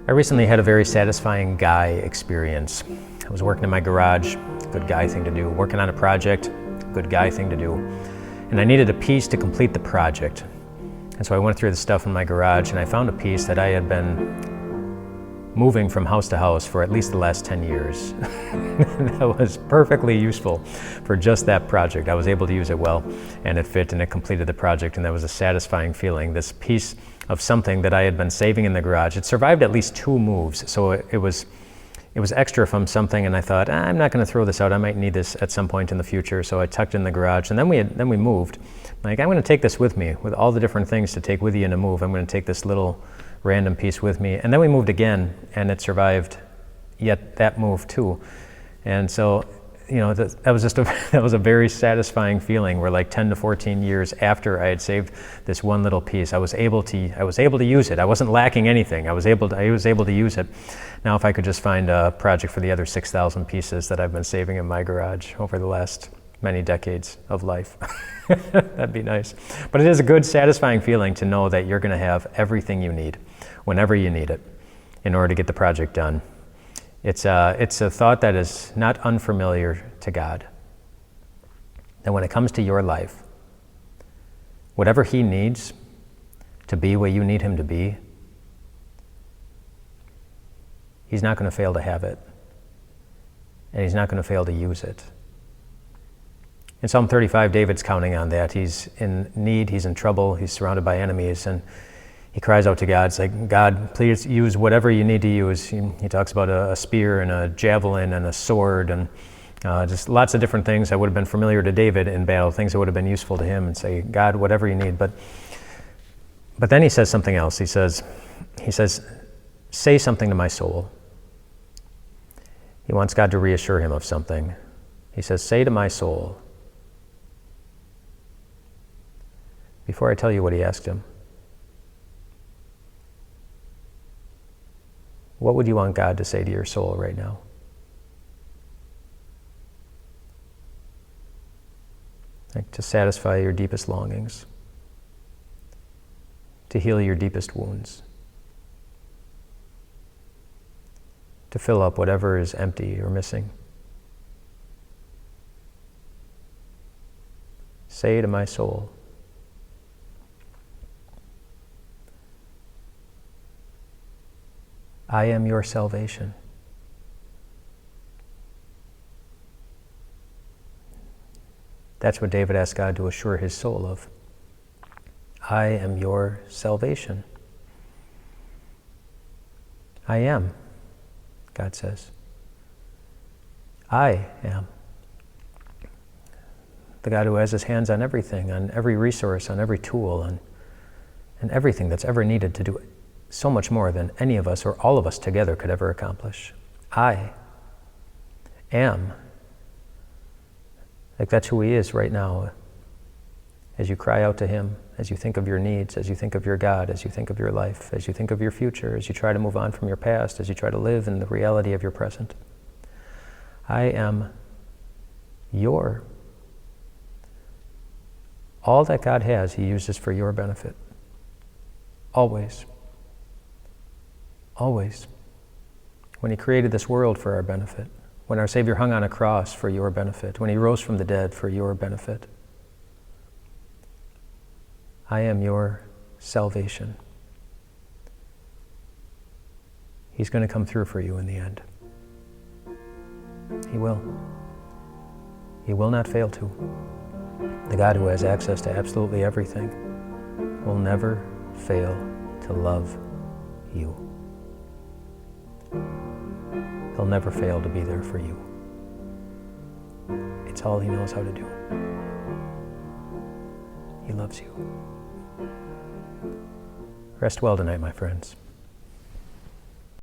I recently had a very satisfying guy experience. I was working in my garage, good guy thing to do. Working on a project, good guy thing to do. And I needed a piece to complete the project. And so I went through the stuff in my garage and I found a piece that I had been moving from house to house for at least the last 10 years. That was perfectly useful for just that project. I was able to use it well, and it fit and it completed the project, and that was a satisfying feeling. This piece of something that I had been saving in the garage, it survived at least 2 moves, so it was extra from something, and I thought, I'm not going to throw this out. I might need this at some point in the future, so I tucked it in the garage, and then we moved. Like, I'm going to take this with me, with all the different things to take with you in a move. I'm going to take this little random piece with me, and then we moved again, and it survived yet that move too. And so, you know, that was just that was a very satisfying feeling. Where like 10 to 14 years after I had saved this one little piece, I was able to use it. I wasn't lacking anything. I was able to use it. Now, if I could just find a project for the other 6,000 pieces that I've been saving in my garage over the last many decades of life, that'd be nice. But it is a good, satisfying feeling to know that you're going to have everything you need whenever you need it in order to get the project done. It's a thought that is not unfamiliar to God. That when it comes to your life, whatever He needs to be where you need Him to be, He's not going to fail to have it. And He's not going to fail to use it. In Psalm 35, David's counting on that. He's in need, he's in trouble, he's surrounded by enemies, and he cries out to God. It's like, God, please use whatever you need to use. He talks about a spear and a javelin and a sword and just lots of different things that would have been familiar to David in battle, things that would have been useful to him, and say, God, whatever you need. But then he says something else. He says, say something to my soul. He wants God to reassure him of something. He says, say to my soul. Before I tell you what he asked him, what would you want God to say to your soul right now? Like to satisfy your deepest longings, to heal your deepest wounds, to fill up whatever is empty or missing. Say to my soul, I am your salvation. That's what David asked God to assure his soul of. I am your salvation. I am, God says. I am. The God who has his hands on everything, on every resource, on every tool, and everything that's ever needed to do so much more than any of us or all of us together could ever accomplish. I am. Like that's who he is right now. As you cry out to him, as you think of your needs, as you think of your God, as you think of your life, as you think of your future, as you try to move on from your past, as you try to live in the reality of your present. I am your. All that God has, he uses for your benefit. Always. Always. When he created this world for our benefit, when our Savior hung on a cross for your benefit, when he rose from the dead for your benefit. I am your salvation. He's going to come through for you in the end. He will. He will not fail to. The God who has access to absolutely everything will never fail to love you. He'll never fail to be there for you. It's all he knows how to do. He loves you. Rest well tonight, my friends.